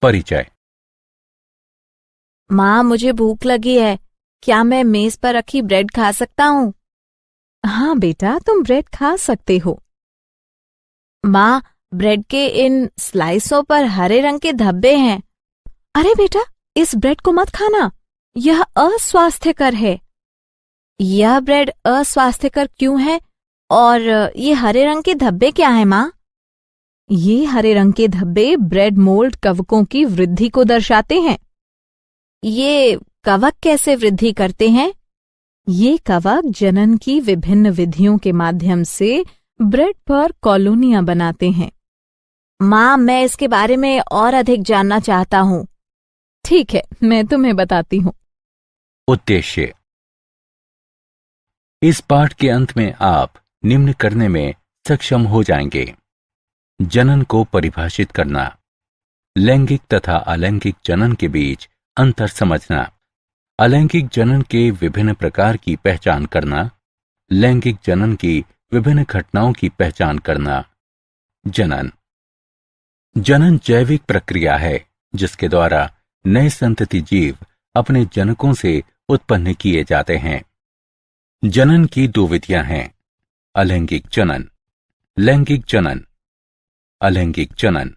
परिचय। माँ, मुझे भूख लगी है। क्या मैं मेज पर रखी ब्रेड खा सकता हूँ? हाँ बेटा, तुम ब्रेड खा सकते हो। माँ, ब्रेड के इन स्लाइसों पर हरे रंग के धब्बे हैं। अरे बेटा, इस ब्रेड को मत खाना, यह अस्वास्थ्यकर है। यह ब्रेड अस्वास्थ्यकर क्यों है? और ये हरे रंग के धब्बे क्या है माँ? ये हरे रंग के धब्बे ब्रेड मोल्ड कवकों की वृद्धि को दर्शाते हैं। ये कवक कैसे वृद्धि करते हैं? ये कवक जनन की विभिन्न विधियों के माध्यम से ब्रेड पर कॉलोनियां बनाते हैं। माँ, मैं इसके बारे में और अधिक जानना चाहता हूँ। ठीक है, मैं तुम्हें बताती हूँ। उद्देश्य। इस पाठ के अंत में आप निम्न करने में सक्षम हो जाएंगे: जनन को परिभाषित करना, लैंगिक तथा अलैंगिक जनन के बीच अंतर समझना, अलैंगिक जनन के विभिन्न प्रकार की पहचान करना, लैंगिक जनन की विभिन्न घटनाओं की पहचान करना। जनन जैविक प्रक्रिया है जिसके द्वारा नए संतति जीव अपने जनकों से उत्पन्न किए जाते हैं। जनन की दो विधियां हैं: अलैंगिक जनन, लैंगिक जनन। अलैंगिक जनन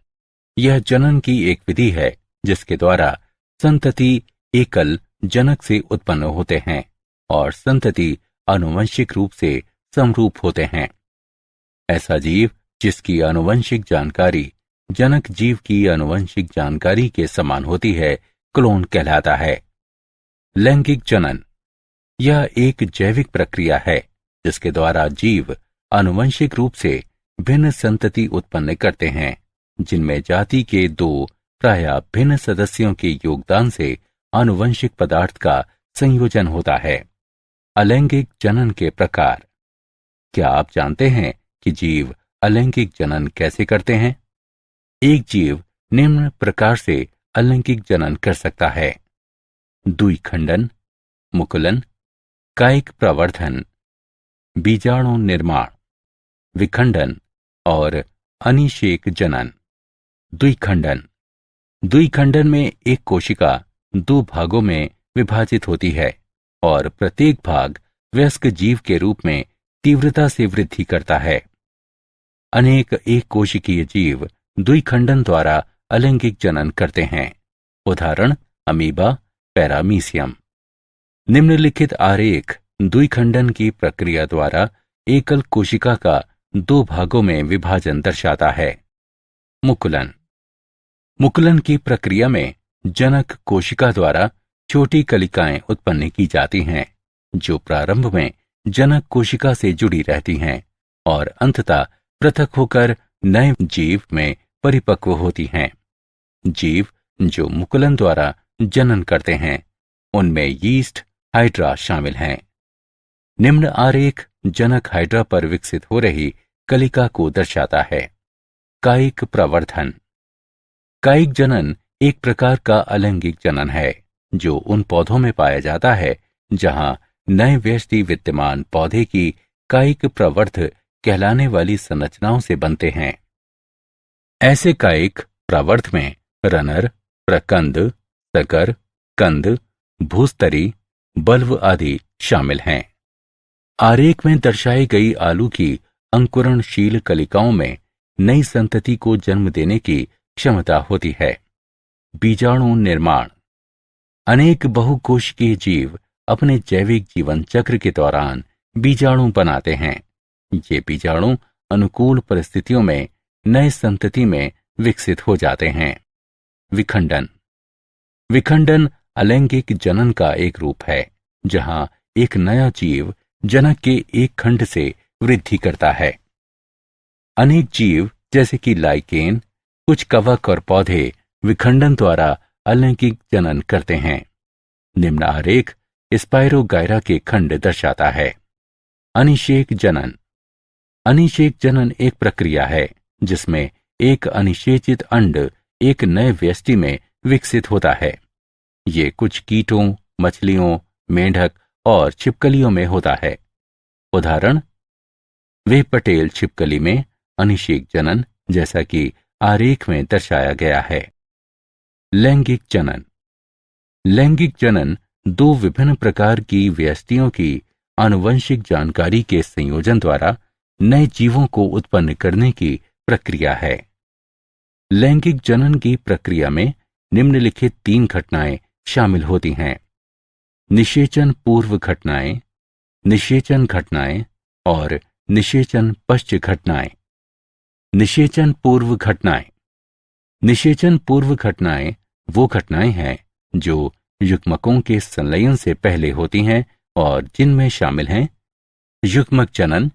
यह जनन की एक विधि है जिसके द्वारा संतति एकल जनक से उत्पन्न होते हैं और संतति आनुवंशिक रूप से समरूप होते हैं। ऐसा जीव जिसकी आनुवंशिक जानकारी जनक जीव की आनुवंशिक जानकारी के समान होती है क्लोन कहलाता है। लैंगिक जनन यह एक जैविक प्रक्रिया है जिसके द्वारा जीव आनुवंशिक रूप से भिन्न संतति उत्पन्न करते हैं जिनमें जाति के दो प्रायः भिन्न सदस्यों के योगदान से आनुवंशिक पदार्थ का संयोजन होता है। अलैंगिक जनन के प्रकार। क्या आप जानते हैं कि जीव अलैंगिक जनन कैसे करते हैं? एक जीव निम्न प्रकार से अलैंगिक जनन कर सकता है: द्विखंडन, मुकुलन, कायिक प्रवर्धन, बीजाणु निर्माण, विखंडन और अनिषेक जनन। द्विखंडन में एक कोशिका दो भागों में विभाजित होती है और प्रत्येक भाग वयस्क जीव के रूप में तीव्रता से वृद्धि करता है। अनेक एक कोशिकीय जीव द्विखंडन द्वारा अलैंगिक जनन करते हैं। उदाहरण: अमीबा, पैरामीशियम। निम्नलिखित आरेख द्विखंडन की प्रक्रिया द्वारा एकल कोशिका का दो भागों में विभाजन दर्शाता है। मुकुलन की प्रक्रिया में जनक कोशिका द्वारा छोटी कलिकाएं उत्पन्न की जाती हैं जो प्रारंभ में जनक कोशिका से जुड़ी रहती हैं और अंततः पृथक होकर नए जीव में परिपक्व होती हैं। जीव जो मुकुलन द्वारा जनन करते हैं उनमें यीस्ट, हाइड्रा शामिल हैं। निम्न आरेख जनक हाइड्रा पर विकसित हो रही कलिका को दर्शाता है। कायिक प्रवर्धन। कायिक जनन एक प्रकार का अलैंगिक जनन है जो उन पौधों में पाया जाता है जहां नए व्यष्टि विद्यमान पौधे की कायिक प्रवर्ध कहलाने वाली संरचनाओं से बनते हैं। ऐसे कायिक प्रवर्ध में रनर, प्रकंद, सकर, कंद, भूस्तरी, बल्ब आदि शामिल हैं। आरेख में दर्शाई गई आलू की अंकुरणशील कलिकाओं में नई संतति को जन्म देने की क्षमता होती है। बीजाणु निर्माण। अनेक बहुकोशिकीय जीव अपने जैविक जीवन चक्र के दौरान बीजाणु बनाते हैं। ये बीजाणु अनुकूल परिस्थितियों में नए संतति में विकसित हो जाते हैं। विखंडन अलैंगिक जनन का एक रूप है जहां एक नया जीव जनक के एक खंड से वृद्धि करता है। अनेक जीव जैसे कि लाइकेन, कुछ कवक और पौधे विखंडन द्वारा अलैंगिक जनन करते हैं। निम्न आरेख स्पाइरोगायरा के खंड दर्शाता है। अनिषेक जनन। अनिषेक जनन एक प्रक्रिया है जिसमें एक अनिषेचित अंड एक नए व्यष्टि में विकसित होता है। ये कुछ कीटों, मछलियों, मेंढक और छिपकलियों में होता है। उदाहरण: वे पटेल छिपकली में अनिषेक जनन जैसा कि आरेख में दर्शाया गया है। लैंगिक जनन। लैंगिक जनन दो विभिन्न प्रकार की व्यष्टियों की आनुवंशिक जानकारी के संयोजन द्वारा नए जीवों को उत्पन्न करने की प्रक्रिया है। लैंगिक जनन की प्रक्रिया में निम्नलिखित 3 घटनाएं शामिल होती हैं: निषेचन पूर्व घटनाएं, निषेचन घटनाएं और निषेचन पश्च घटनाएं। निषेचन पूर्व घटनाएं। निषेचन पूर्व घटनाएं वो घटनाएं हैं जो युग्मकों के संलयन से पहले होती हैं और जिनमें शामिल हैं युग्मक जनन।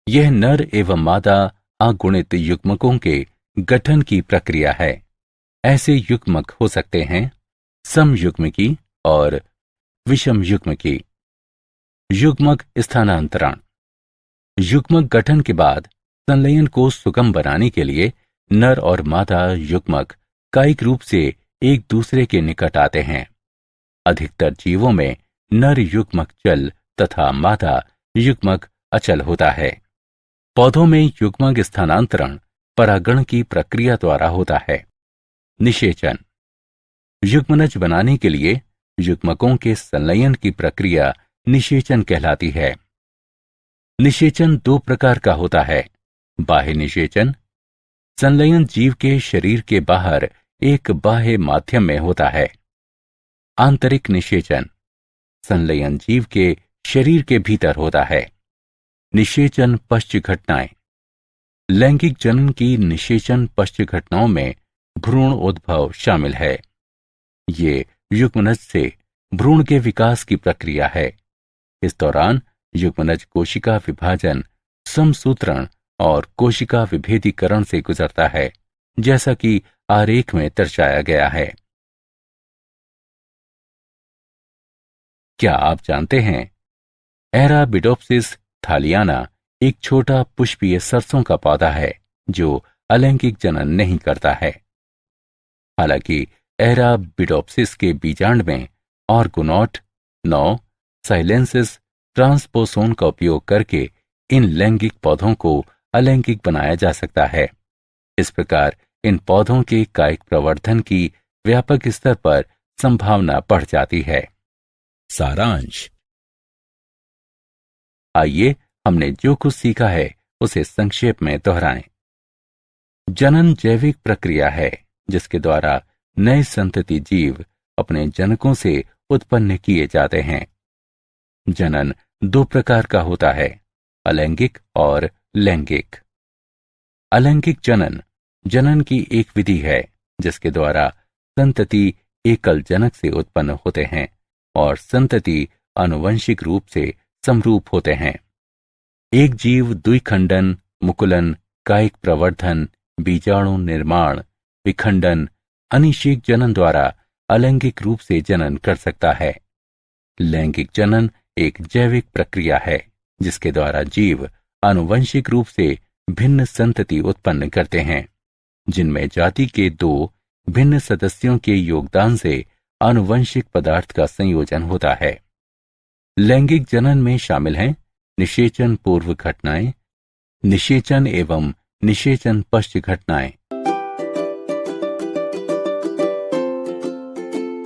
यह नर एवं मादा अगुणित युग्मकों के गठन की प्रक्रिया है। ऐसे युग्मक हो सकते हैं समयुग्मकी और विषमयुग्मकी। युग्मक स्थानांतरण। युग्मक गठन के बाद संलयन को सुगम बनाने के लिए नर और मादा युग्मक कायिक रूप से एक दूसरे के निकट आते हैं। अधिकतर जीवों में नर युग्मक चल तथा मादा युग्मक अचल होता है। पौधों में युग्मक स्थानांतरण परागण की प्रक्रिया द्वारा होता है। निषेचन। युग्मनज बनाने के लिए युग्मकों के संलयन की प्रक्रिया निषेचन कहलाती है। निषेचन 2 प्रकार का होता है: बाह्य निषेचन। संलयन जीव के शरीर के बाहर एक बाह्य माध्यम में होता है। आंतरिक निषेचन। संलयन जीव के शरीर के भीतर होता है। निषेचन पश्च घटनाएं। लैंगिक जनन की निषेचन पश्च घटनाओं में भ्रूण उद्भव शामिल है। ये युग्मनज से भ्रूण के विकास की प्रक्रिया है। इस दौरान युग्मनज कोशिका विभाजन, समसूत्रण और कोशिका विभेदीकरण से गुजरता है, जैसा कि आरेख में दर्शाया गया है। क्या आप जानते हैं एराबिडोप्सिस थालियाना एक छोटा पुष्पीय सरसों का पौधा है जो अलैंगिक जनन नहीं करता है। हालांकि एराबिडोप्सिस के बीजांड में ऑर्गोनॉट 9 साइलेंसिस ट्रांसपोसोन का उपयोग करके इन लैंगिक पौधों को अलैंगिक बनाया जा सकता है। इस प्रकार इन पौधों के कायिक प्रवर्धन की व्यापक स्तर पर संभावना बढ़ जाती है। सारांश। आइए हमने जो कुछ सीखा है उसे संक्षेप में दोहराएं। जनन जैविक प्रक्रिया है जिसके द्वारा नए संतति जीव अपने जनकों से उत्पन्न किए जाते हैं। जनन 2 प्रकार का होता है: अलैंगिक और लैंगिक। अलैंगिक जनन जनन की एक विधि है जिसके द्वारा संतति एकल जनक से उत्पन्न होते हैं और संतति आनुवंशिक रूप से समरूप होते हैं। एक जीव द्विखंडन, मुकुलन, कायिक प्रवर्धन, बीजाणु निर्माण, विखंडन, अनिषेक जनन द्वारा अलैंगिक रूप से जनन कर सकता है। लैंगिक जनन एक जैविक प्रक्रिया है जिसके द्वारा जीव आनुवंशिक रूप से भिन्न संतति उत्पन्न करते हैं, जिनमें जाति के 2 भिन्न सदस्यों के योगदान से आनुवंशिक पदार्थ का संयोजन होता है। लैंगिक जनन में शामिल हैं निषेचन पूर्व घटनाएं, निषेचन एवं निषेचन पश्च घटनाएं।